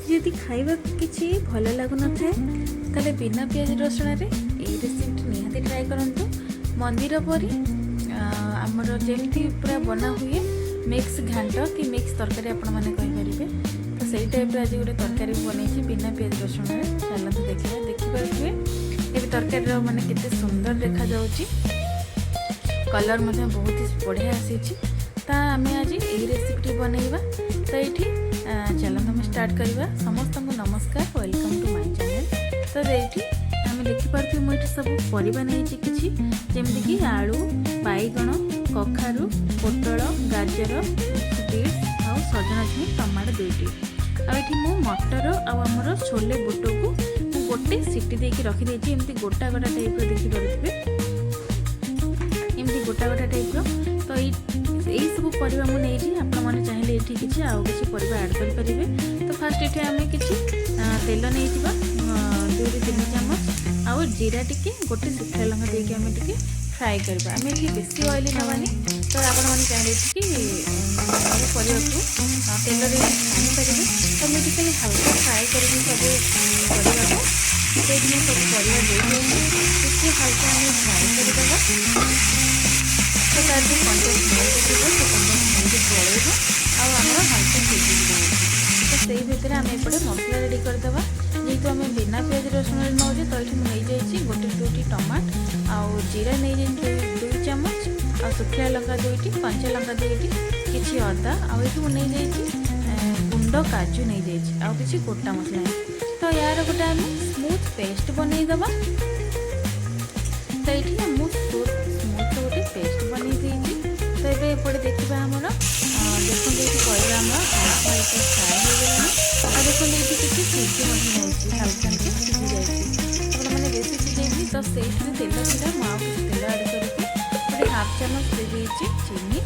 यदि खाइबा किसी भल लगुन थाए ताले बिना पियाज रसुण ये रेसिपी निहाती ट्राए करंतु। मंदिर परी आमर जमी पूरा बना हुए मिक्स घांट कि मिक्स तरकारी आपण मैंने कहींपारे तो सही टाइप आज गोटे तरकारी बनई बिना पियाज रसुण। चलते देखा देखिपे ये तरकारी माने केते सुंदर देखा जाउची, कलर मध्य बहुत ही बढ़िया आसी। आम आज यही रेसिपी बनइबा तो ये चलते आम स्टार्ट करवा। समस्त को नमस्कार, वेलकम टू माय चैनल। तो ये आम देखिपे मुझे सब परिवा नहीं कि जमीक कि आलू, बैगण, कखारू, पोटल, गाजर, बीट आ सजना छुई, टमाटो दुईटी आठी मु मटर आमर छोले बुट को गोटे सीटी देकी रखीदे। एमती गोटा गोटा टाइप देखिपे एमती गोटा गोटा टाइप तो यही सब परिवा मुझे नहीं आपने चाहिए ये किसी आउ कि परिवा ऐड करेंगे। तो फास्ट ये आम कि तेल नहीं 2-3 चामच आउ जीरा टिके गोटे सुखा लंका देके आम टे फ्राए करवा। आम ये बेसी ऑयल नवानी तो आपने चाहिए कि परिवा को तेल छानीपारे तो मुझे खाली हल्का फ्राए करेंगे सब परिवा को। तो सब परिवा देखिए हल्का आम फ्राए करदे तो तार जो कंटेंट स्मेल थी से कंटेंट स्मेल पड़ेगा आमर हल्का सीझी। तो से भितर आम एपटे मसला रेडी करदे। जेहेतु आम बिना पियाज रसुण नौजे तो ये नहीं गोटे 2टी टमाट आउ जीरा नहीं 2 चामच आ सुखिया लंका 2टी, कंचा लंका 2टी, किसी अदा आउ नहीं गुंड काजू नहीं जाइए आउ किसी गोटा मसला नहीं। तो यार गोटे आम स्मूथ पेस्ट बनईदे। तो ये स्मूथ गोटे पेस्ट बनई देती। तो ये एपटे देखा आमर देखते ये कहवा आम हल्का हल्का फ्राए हो गलानी और देखते ये किसी सीझी जाइए हल्का हल्का सीझी जाइए मैंने बेसी सीझे तो से तेल थी मुझे तेल आड करके गोटे हाफ चामच दे चीनी।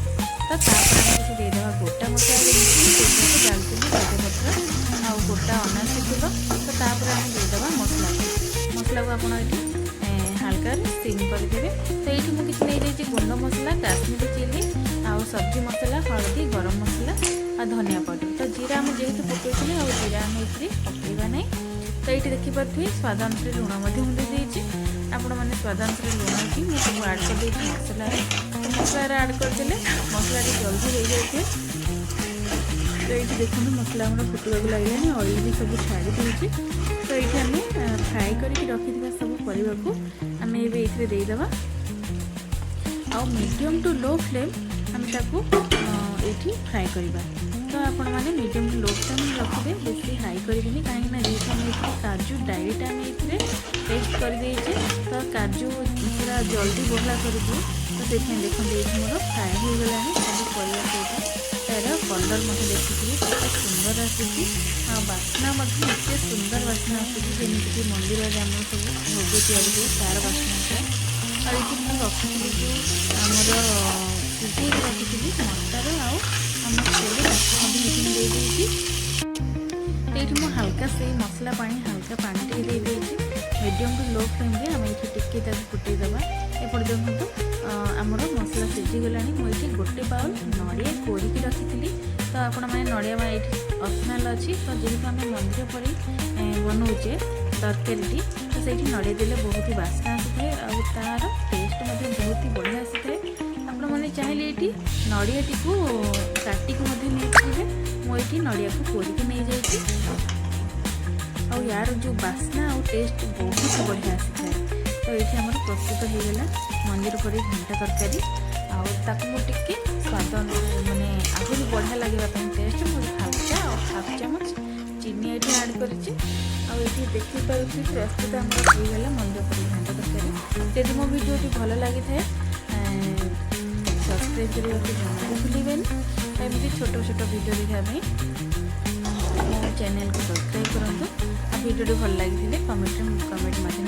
तो किसी देदेवा गोटा मसला डालचिनी तेजपत्र आ गोटा अनासी फूल। तो आम देदेवा मसला को आप हल्का स्टीम करदे। तो ये मुझे किसी नहीं गुंड मसला, काश्मीरी चिली आउ सब्जी मसला, हल्दी, गरम मसला आ धनिया पाउडर। तो जीरा आम जेहेतु पकड़े आउ जीरा आम ये पकड़ा ना। तो ये देखिपे स्वाद अनुसार लुण मुझे आपण मैंने स्वाद अनुसार लुण की मुझे आड कर मसला। तो मसला आड करदे मसला जल्दी हो जाए। तो ये देखो मसला आम फुटवाक लगे ऑयल भी सब छाड़ी देती। तो ये आम फ्राए करके रखी सब परिवा को आम ये देदेवा आउ मीडियम टू लो फ्लेम आम ये फ्राए करवा। तो आपण मैंने मीडियम टू लो फ्लेम रखिदे, बेसी हाई करेंगे कहीं जेहतु आम काजू डायरेक्ट आम ये पेस्ट करदे। तो काजू पूरा जल्दी बहला कर तो देखते देखते मोर फ्राए हो गला सब परिवा सहित तार कलर मत देखिए सुंदर आसूसी बास्ना एत सुंदर बास्ना आसूसी जमीक मंदिर में आम सब भोग तैयारी तार बास्ना और ये मुझे रखी जो आमर सीझे रखी मटर आम छोले ये हल्का से मसला पानी हल्का पानी टे दे मीडियम टू लो फ्लेम आम ये टिके फुटेदेवा। एपटे देखो आमर मसला सीझीगला मुझे गोटे बाउल नड़िया कोरिकी रखी। तो आपण मैंने नड़िया ये ऑप्शनल अच्छी। तो जेहेतु आम मंदिर पर बनाऊे तरकारी तो से नड़िया देले बहुत ही बास्ना आसी है तार टेस्ट बहुत ही बढ़िया आसी है। आपण मैंने चाहिए ये नड़िया टी काटिक नहीं मुझे नड़िया को कोरिकी नहीं जाइए और यार जो बास्ना और टेस्ट बहुत बढ़िया आसी है। तो ये आम प्रस्तुत होगा मंदिर पर घंटा तरकारी आके स्वाद माने आहरी बढ़िया लगे टेस्ट मुझे हल्का और हाफ चामच चीनी ये आड कर देखिपे प्रस्तुत आम होगा मंदिर पर घंटा तरकारी। यदि मो वीडियो भल लगी था सब्सक्राइब करने भूलें। एमती छोट छोट वीडियो देखापी मो चैनल को सब्सक्राइब करूँ। वीडियो भल लगी कमेंट माध्यम जन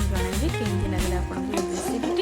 कमी लगे आपको रेसिपी।